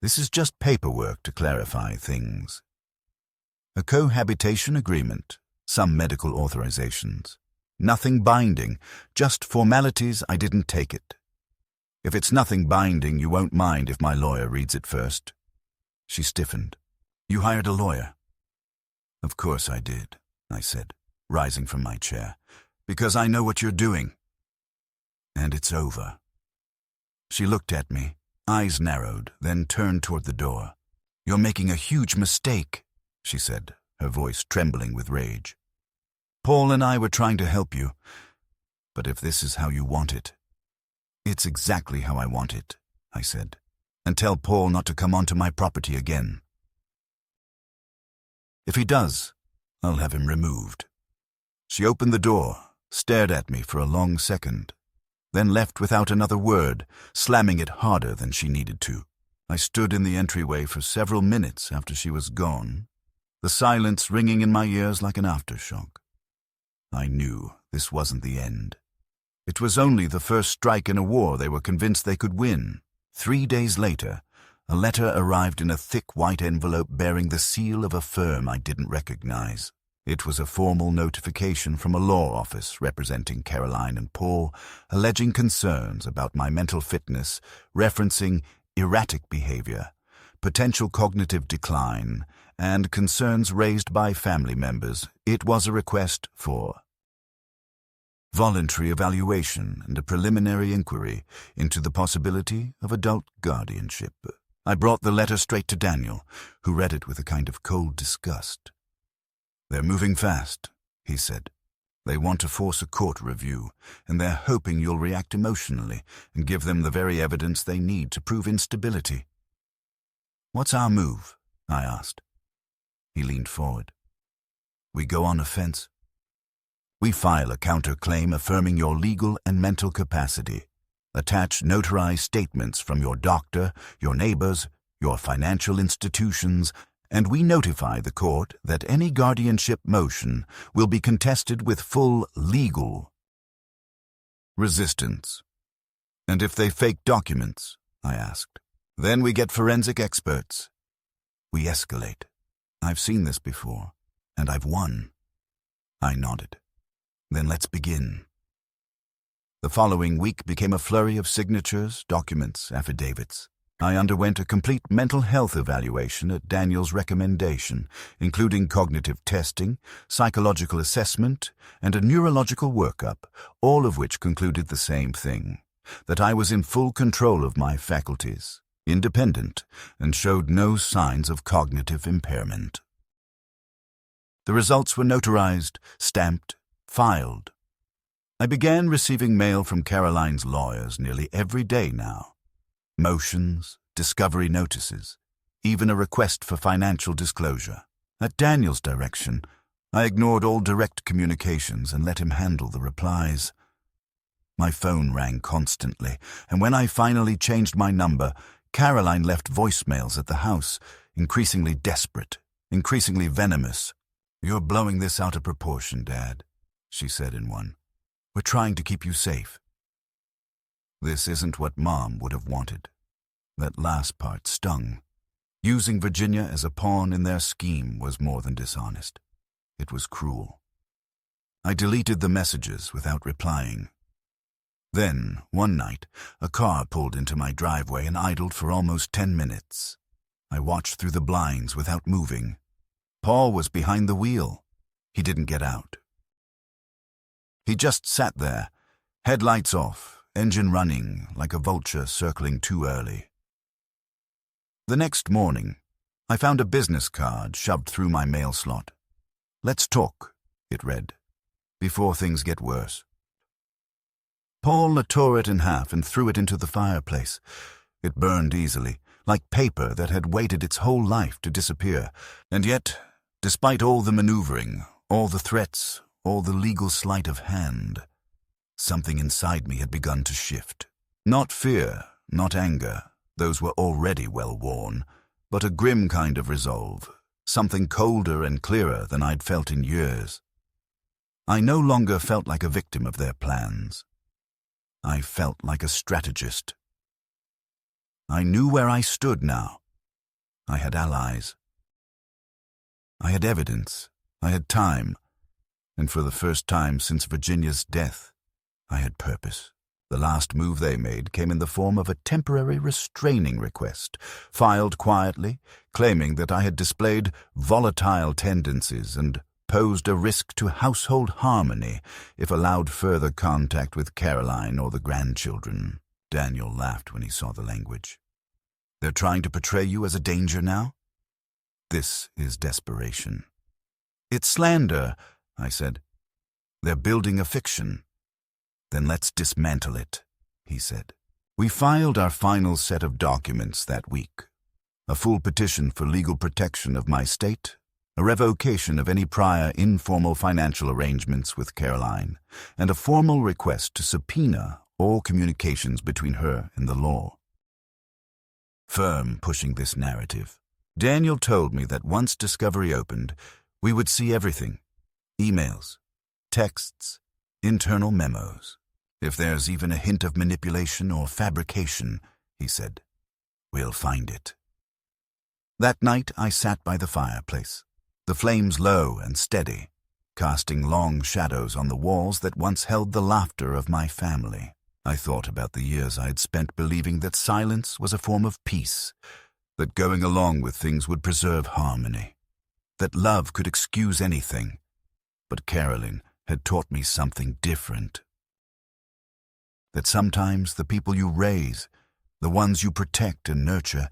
"This is just paperwork to clarify things. A cohabitation agreement, some medical authorizations. Nothing binding, just formalities. I didn't take it. If it's nothing binding, you won't mind if my lawyer reads it first." She stiffened. "You hired a lawyer?" "Of course I did," I said, rising from my chair, "because I know what you're doing. And it's over." She looked at me, eyes narrowed, then turned toward the door. "You're making a huge mistake," she said, her voice trembling with rage. "Paul and I were trying to help you, but if this is how you want it—" "It's exactly how I want it," I said, "and tell Paul not to come onto my property again. If he does, I'll have him removed." She opened the door, stared at me for a long second, then left without another word, slamming it harder than she needed to. I stood in the entryway for several minutes after she was gone, the silence ringing in my ears like an aftershock. I knew this wasn't the end. It was only the first strike in a war they were convinced they could win. 3 days later, a letter arrived in a thick white envelope bearing the seal of a firm I didn't recognize. It was a formal notification from a law office representing Caroline and Paul, alleging concerns about my mental fitness, referencing erratic behavior, potential cognitive decline, and concerns raised by family members. It was a request for voluntary evaluation and a preliminary inquiry into the possibility of adult guardianship. I brought the letter straight to Daniel, who read it with a kind of cold disgust. "They're moving fast," he said. "They want to force a court review, and they're hoping you'll react emotionally and give them the very evidence they need to prove instability." "What's our move?" I asked. He leaned forward. "We go on offense. We file a counterclaim affirming your legal and mental capacity, attach notarized statements from your doctor, your neighbors, your financial institutions, and we notify the court that any guardianship motion will be contested with full legal resistance." "And if they fake documents?" I asked. "Then we get forensic experts." "We escalate. I've seen this before, and I've won." I nodded. "Then let's begin." The following week became a flurry of signatures, documents, affidavits. I underwent a complete mental health evaluation at Daniel's recommendation, including cognitive testing, psychological assessment, and a neurological workup, all of which concluded the same thing, that I was in full control of my faculties, independent, and showed no signs of cognitive impairment. The results were notarized, stamped, filed. I began receiving mail from Caroline's lawyers nearly every day now. Motions, discovery notices, even a request for financial disclosure. At Daniel's direction, I ignored all direct communications and let him handle the replies. My phone rang constantly, and when I finally changed my number, Caroline left voicemails at the house, increasingly desperate, increasingly venomous. "You're blowing this out of proportion, Dad," she said in one. "We're trying to keep you safe." This isn't what Mom would have wanted. That last part stung. Using Virginia as a pawn in their scheme was more than dishonest. It was cruel. I deleted the messages without replying. Then, one night, a car pulled into my driveway and idled for almost 10 minutes. I watched through the blinds without moving. Paul was behind the wheel. He didn't get out. He just sat there, headlights off, engine running like a vulture circling too early. The next morning, I found a business card shoved through my mail slot. "Let's talk," it read, "before things get worse." Paul tore it in half and threw it into the fireplace. It burned easily, like paper that had waited its whole life to disappear. And yet, despite all the maneuvering, all the threats, all the legal sleight of hand, something inside me had begun to shift. Not fear, not anger, those were already well worn, but a grim kind of resolve, something colder and clearer than I'd felt in years. I no longer felt like a victim of their plans. I felt like a strategist. I knew where I stood now. I had allies. I had evidence. I had time. And for the first time since Virginia's death, I had purpose. The last move they made came in the form of a temporary restraining request, filed quietly, claiming that I had displayed volatile tendencies and posed a risk to household harmony if allowed further contact with Caroline or the grandchildren. Daniel laughed when he saw the language. They're trying to portray you as a danger now? This is desperation. It's slander, I said. They're building a fiction. Then let's dismantle it, he said. We filed our final set of documents that week. A full petition for legal protection of my state, a revocation of any prior informal financial arrangements with Caroline, and a formal request to subpoena all communications between her and the law. Firm pushing this narrative, Daniel told me that once Discovery opened, we would see everything. Emails, texts, internal memos. If there's even a hint of manipulation or fabrication, he said, we'll find it. That night I sat by the fireplace, the flames low and steady, casting long shadows on the walls that once held the laughter of my family. I thought about the years I had spent believing that silence was a form of peace, that going along with things would preserve harmony, that love could excuse anything. But Caroline had taught me something different. That sometimes the people you raise, the ones you protect and nurture,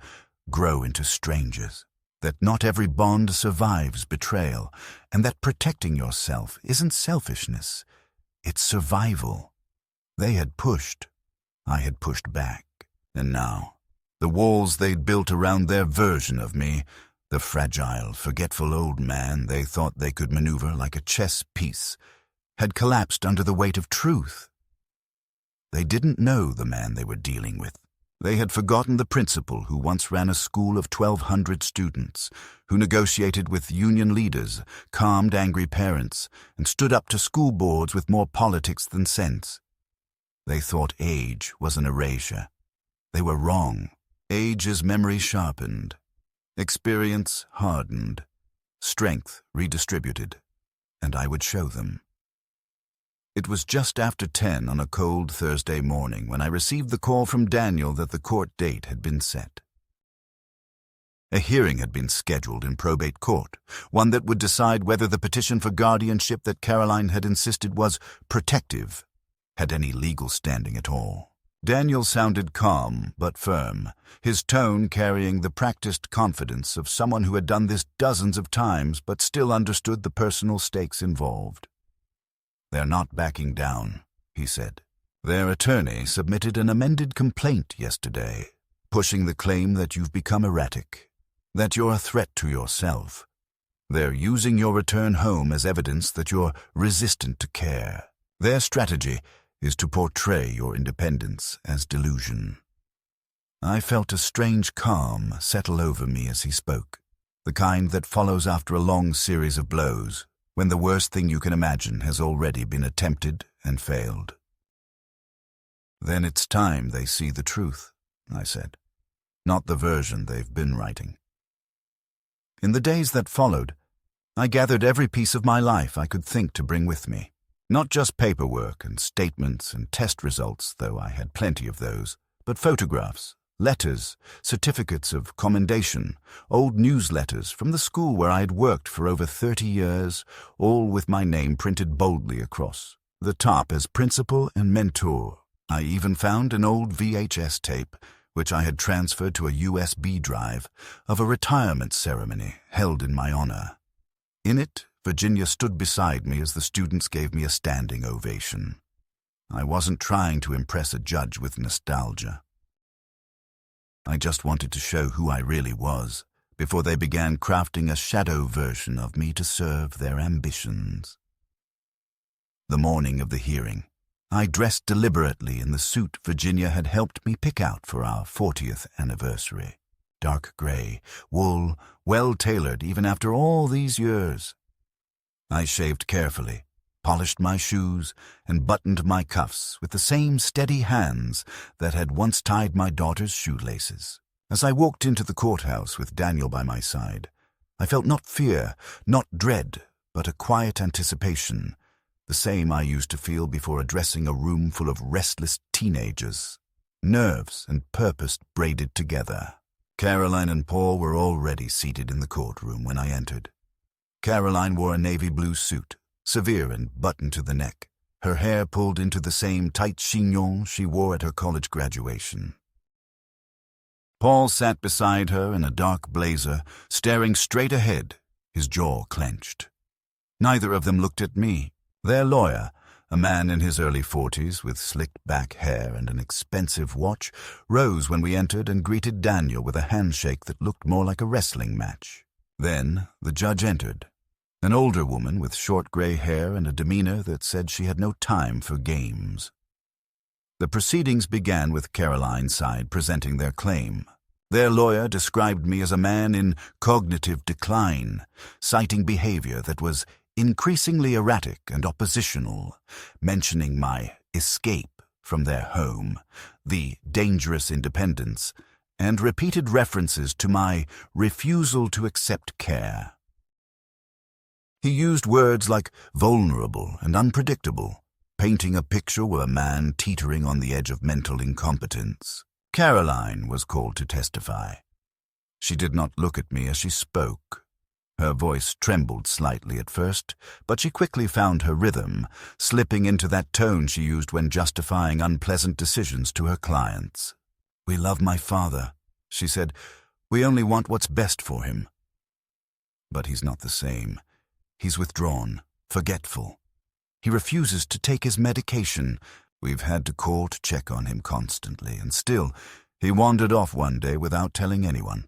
grow into strangers. That not every bond survives betrayal, and that protecting yourself isn't selfishness, it's survival. They had pushed, I had pushed back, and now, the walls they'd built around their version of me, the fragile, forgetful old man they thought they could maneuver like a chess piece, had collapsed under the weight of truth. They didn't know the man they were dealing with. They had forgotten the principal who once ran a school of 1,200 students, who negotiated with union leaders, calmed angry parents, and stood up to school boards with more politics than sense. They thought age was an erasure. They were wrong. Age is memory sharpened, experience hardened, strength redistributed, and I would show them. It was just after 10 on a cold Thursday morning when I received the call from Daniel that the court date had been set. A hearing had been scheduled in probate court, one that would decide whether the petition for guardianship that Caroline had insisted was protective had any legal standing at all. Daniel sounded calm but firm, his tone carrying the practiced confidence of someone who had done this dozens of times but still understood the personal stakes involved. They're not backing down, he said. Their attorney submitted an amended complaint yesterday, pushing the claim that you've become erratic, that you're a threat to yourself. They're using your return home as evidence that you're resistant to care. Their strategy is to portray your independence as delusion. I felt a strange calm settle over me as he spoke, the kind that follows after a long series of blows, when the worst thing you can imagine has already been attempted and failed. Then it's time they see the truth, I said, not the version they've been writing. In the days that followed, I gathered every piece of my life I could think to bring with me. Not just paperwork and statements and test results, though I had plenty of those, but photographs, letters, certificates of commendation, old newsletters from the school where I had worked for over 30 years, all with my name printed boldly across, the top as principal and mentor. I even found an old VHS tape, which I had transferred to a USB drive, of a retirement ceremony held in my honor. In it, Virginia stood beside me as the students gave me a standing ovation. I wasn't trying to impress a judge with nostalgia. I just wanted to show who I really was before they began crafting a shadow version of me to serve their ambitions. The morning of the hearing, I dressed deliberately in the suit Virginia had helped me pick out for our 40th anniversary. Dark gray, wool, well-tailored even after all these years. I shaved carefully, polished my shoes, and buttoned my cuffs with the same steady hands that had once tied my daughter's shoelaces. As I walked into the courthouse with Daniel by my side, I felt not fear, not dread, but a quiet anticipation, the same I used to feel before addressing a room full of restless teenagers, nerves and purpose braided together. Caroline and Paul were already seated in the courtroom when I entered. Caroline wore a navy blue suit, severe and buttoned to the neck, her hair pulled into the same tight chignon she wore at her college graduation. Paul sat beside her in a dark blazer, staring straight ahead, his jaw clenched. Neither of them looked at me. Their lawyer, a man in his early 40s with slicked back hair and an expensive watch, rose when we entered and greeted Daniel with a handshake that looked more like a wrestling match. Then the judge entered, an older woman with short gray hair and a demeanor that said she had no time for games. The proceedings began with Caroline's side presenting their claim. Their lawyer described me as a man in cognitive decline, citing behavior that was increasingly erratic and oppositional, mentioning my escape from their home, the dangerous independence, and repeated references to my refusal to accept care. He used words like vulnerable and unpredictable, painting a picture of a man teetering on the edge of mental incompetence. Caroline was called to testify. She did not look at me as she spoke. Her voice trembled slightly at first, but she quickly found her rhythm, slipping into that tone she used when justifying unpleasant decisions to her clients. "We love my father," she said. "We only want what's best for him. But he's not the same. He's withdrawn, forgetful. He refuses to take his medication. We've had to call to check on him constantly, and still, he wandered off one day without telling anyone.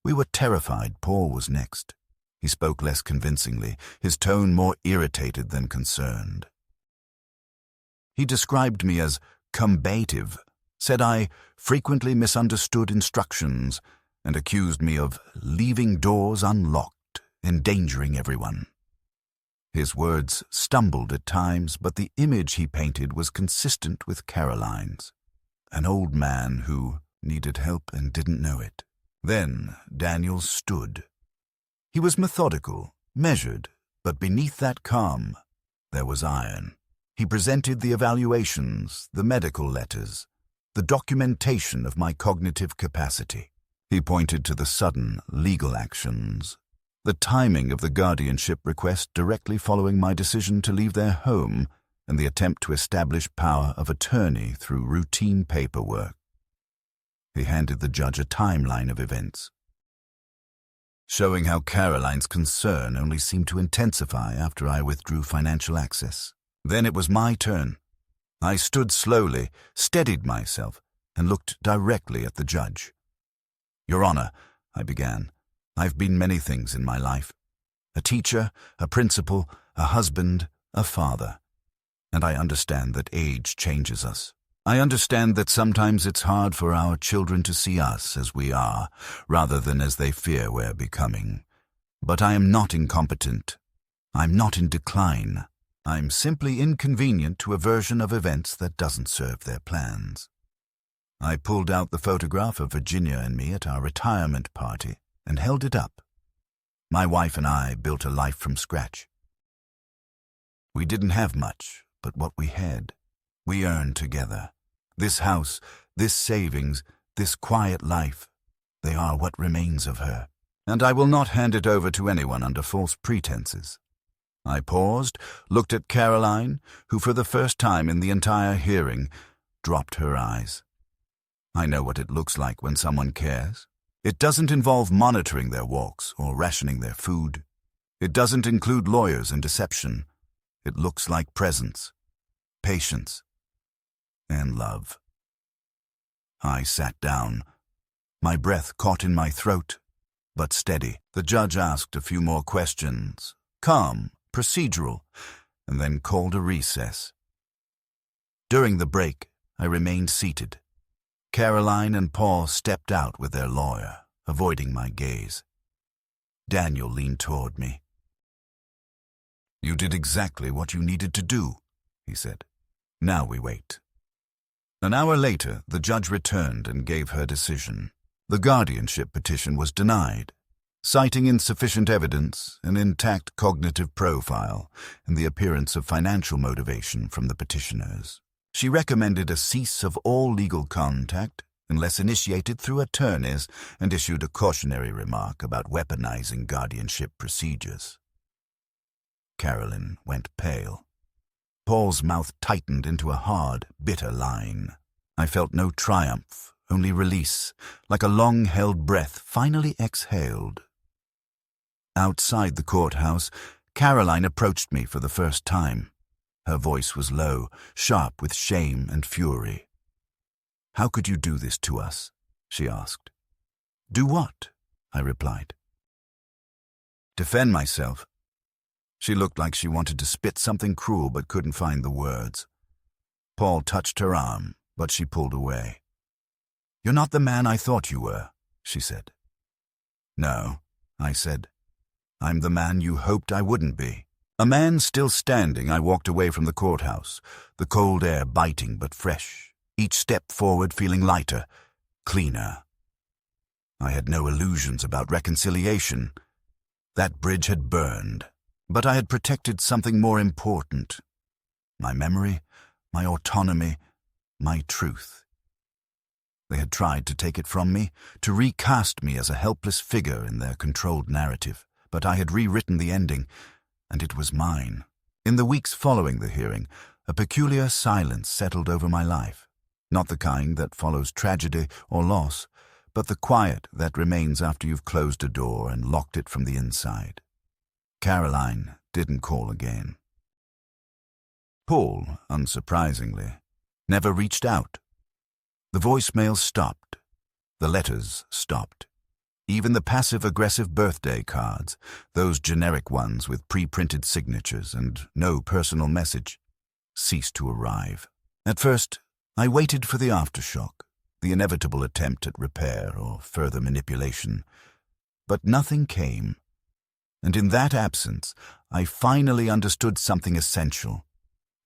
We were terrified Paul was next. He spoke less convincingly, his tone more irritated than concerned. He described me as combative, said I frequently misunderstood instructions, and accused me of leaving doors unlocked, endangering everyone. His words stumbled at times, but the image he painted was consistent with Caroline's. An old man who needed help and didn't know it. Then Daniel stood. He was methodical, measured, but beneath that calm, there was iron. He presented the evaluations, the medical letters, the documentation of my cognitive capacity. He pointed to the sudden legal actions, the timing of the guardianship request directly following my decision to leave their home, and the attempt to establish power of attorney through routine paperwork. He handed the judge a timeline of events, showing how Caroline's concern only seemed to intensify after I withdrew financial access. Then it was my turn. I stood slowly, steadied myself, and looked directly at the judge. "Your Honor," I began, "I've been many things in my life. A teacher, a principal, a husband, a father. And I understand that age changes us. I understand that sometimes it's hard for our children to see us as we are, rather than as they fear we're becoming. But I am not incompetent. I'm not in decline. I'm simply inconvenient to a version of events that doesn't serve their plans." I pulled out the photograph of Virginia and me at our retirement party and held it up. My wife and I built a life from scratch. We didn't have much, but what we had, we earned together. This house, this savings, this quiet life, they are what remains of her. And I will not hand it over to anyone under false pretenses. I paused, looked at Caroline, who for the first time in the entire hearing dropped her eyes. I know what it looks like when someone cares. It doesn't involve monitoring their walks or rationing their food. It doesn't include lawyers and deception. It looks like presence, patience, and love. I sat down, my breath caught in my throat, but steady. The judge asked a few more questions, calm, procedural, and then called a recess. During the break, I remained seated. Caroline and Paul stepped out with their lawyer, avoiding my gaze. Daniel leaned toward me. "You did exactly what you needed to do," he said. "Now we wait." An hour later, the judge returned and gave her decision. The guardianship petition was denied, citing insufficient evidence, an intact cognitive profile, and the appearance of financial motivation from the petitioners. She recommended a cease of all legal contact, unless initiated through attorneys, and issued a cautionary remark about weaponizing guardianship procedures. Caroline went pale. Paul's mouth tightened into a hard, bitter line. I felt no triumph, only release, like a long-held breath finally exhaled. Outside the courthouse, Caroline approached me for the first time. Her voice was low, sharp with shame and fury. "How could you do this to us?" she asked. "Do what?" I replied. "Defend myself." She looked like she wanted to spit something cruel but couldn't find the words. Paul touched her arm, but she pulled away. "You're not the man I thought you were," she said. "No," I said. "I'm the man you hoped I wouldn't be." A man still standing, I walked away from the courthouse, the cold air biting but fresh, each step forward feeling lighter, cleaner. I had no illusions about reconciliation. That bridge had burned, but I had protected something more important. My memory, my autonomy, my truth. They had tried to take it from me, to recast me as a helpless figure in their controlled narrative, but I had rewritten the ending, and it was mine. In the weeks following the hearing, a peculiar silence settled over my life, not the kind that follows tragedy or loss, but the quiet that remains after you've closed a door and locked it from the inside. Caroline didn't call again. Paul, unsurprisingly, never reached out. The voicemail stopped. The letters stopped. Even the passive-aggressive birthday cards, those generic ones with pre-printed signatures and no personal message, ceased to arrive. At first, I waited for the aftershock, the inevitable attempt at repair or further manipulation. But nothing came. And in that absence, I finally understood something essential.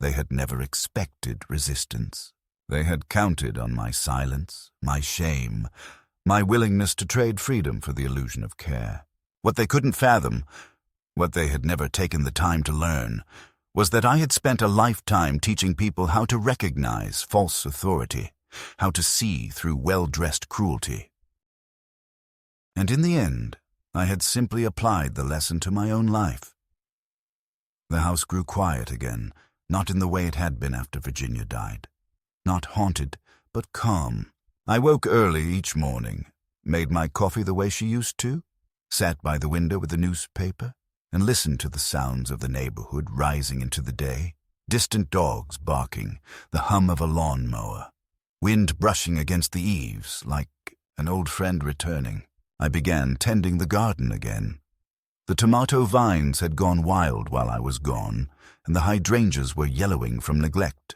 They had never expected resistance. They had counted on my silence, my shame, my willingness to trade freedom for the illusion of care. What they couldn't fathom, what they had never taken the time to learn, was that I had spent a lifetime teaching people how to recognize false authority, how to see through well-dressed cruelty. And in the end, I had simply applied the lesson to my own life. The house grew quiet again, not in the way it had been after Virginia died. Not haunted, but calm. I woke early each morning, made my coffee the way she used to, sat by the window with the newspaper, and listened to the sounds of the neighborhood rising into the day. Distant dogs barking, the hum of a lawnmower, wind brushing against the eaves like an old friend returning. I began tending the garden again. The tomato vines had gone wild while I was gone, and the hydrangeas were yellowing from neglect.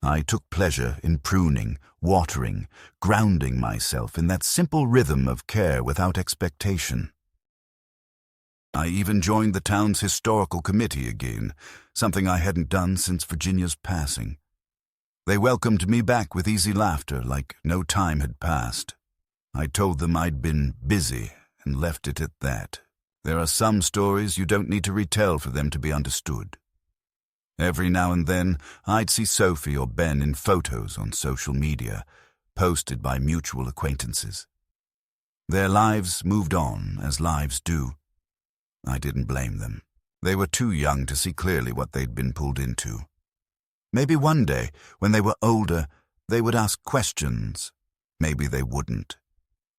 I took pleasure in pruning, watering, grounding myself in that simple rhythm of care without expectation. I even joined the town's historical committee again, something I hadn't done since Virginia's passing. They welcomed me back with easy laughter, like no time had passed. I told them I'd been busy and left it at that. There are some stories you don't need to retell for them to be understood. Every now and then, I'd see Sophie or Ben in photos on social media, posted by mutual acquaintances. Their lives moved on, as lives do. I didn't blame them. They were too young to see clearly what they'd been pulled into. Maybe one day, when they were older, they would ask questions. Maybe they wouldn't.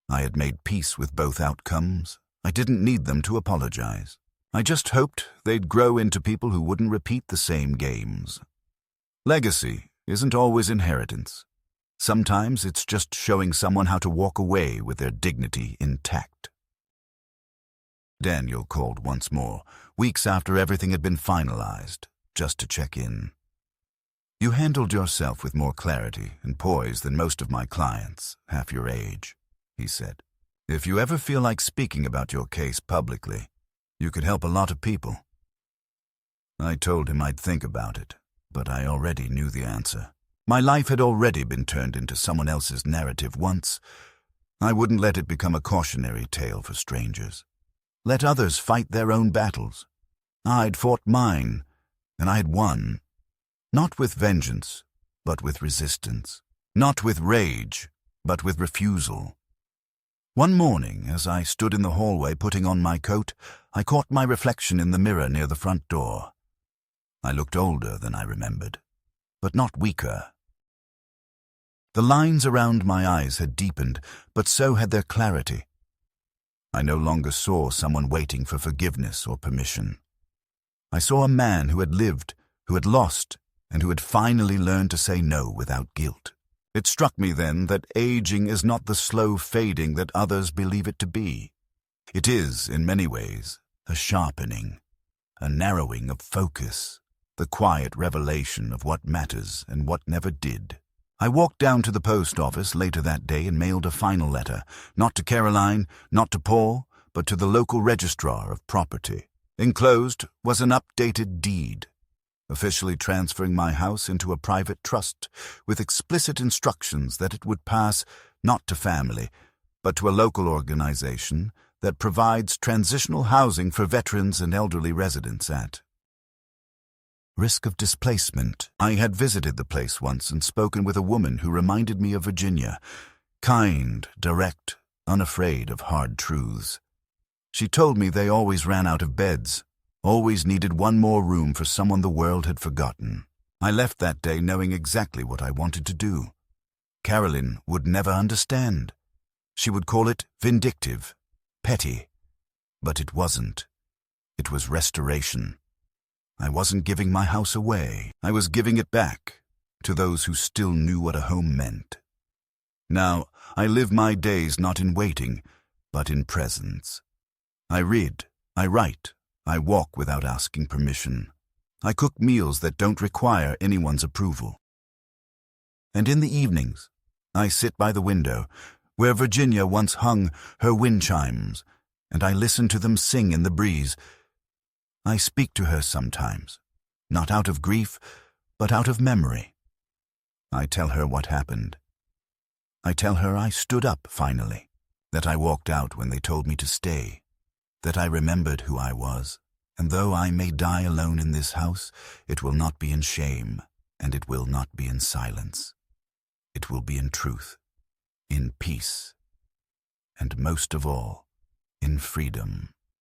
I had made peace with both outcomes. I didn't need them to apologize. I just hoped they'd grow into people who wouldn't repeat the same games. Legacy isn't always inheritance. Sometimes it's just showing someone how to walk away with their dignity intact. Daniel called once more, weeks after everything had been finalized, just to check in. "You handled yourself with more clarity and poise than most of my clients, half your age," he said. "If you ever feel like speaking about your case publicly, you could help a lot of people." I told him I'd think about it, but I already knew the answer. My life had already been turned into someone else's narrative once. I wouldn't let it become a cautionary tale for strangers. Let others fight their own battles. I'd fought mine, and I had won. Not with vengeance, but with resistance. Not with rage, but with refusal. One morning, as I stood in the hallway putting on my coat, I caught my reflection in the mirror near the front door. I looked older than I remembered, but not weaker. The lines around my eyes had deepened, but so had their clarity. I no longer saw someone waiting for forgiveness or permission. I saw a man who had lived, who had lost, and who had finally learned to say no without guilt. It struck me then that aging is not the slow fading that others believe it to be. It is, in many ways, a sharpening, a narrowing of focus, the quiet revelation of what matters and what never did. I walked down to the post office later that day and mailed a final letter, not to Caroline, not to Paul, but to the local registrar of property. Enclosed was an updated deed, officially transferring my house into a private trust, with explicit instructions that it would pass not to family, but to a local organization that provides transitional housing for veterans and elderly residents at risk of displacement. I had visited the place once and spoken with a woman who reminded me of Virginia, kind, direct, unafraid of hard truths. She told me they always ran out of beds, always needed one more room for someone the world had forgotten. I left that day knowing exactly what I wanted to do. Carolyn would never understand. She would call it vindictive, petty. But it wasn't. It was restoration. I wasn't giving my house away. I was giving it back to those who still knew what a home meant. Now, I live my days not in waiting, but in presence. I read, I write, I walk without asking permission. I cook meals that don't require anyone's approval. And in the evenings, I sit by the window, where Virginia once hung her wind chimes, and I listen to them sing in the breeze. I speak to her sometimes, not out of grief, but out of memory. I tell her what happened. I tell her I stood up finally, that I walked out when they told me to stay, that I remembered who I was, and though I may die alone in this house, it will not be in shame, and it will not be in silence. It will be in truth, in peace, and most of all, in freedom.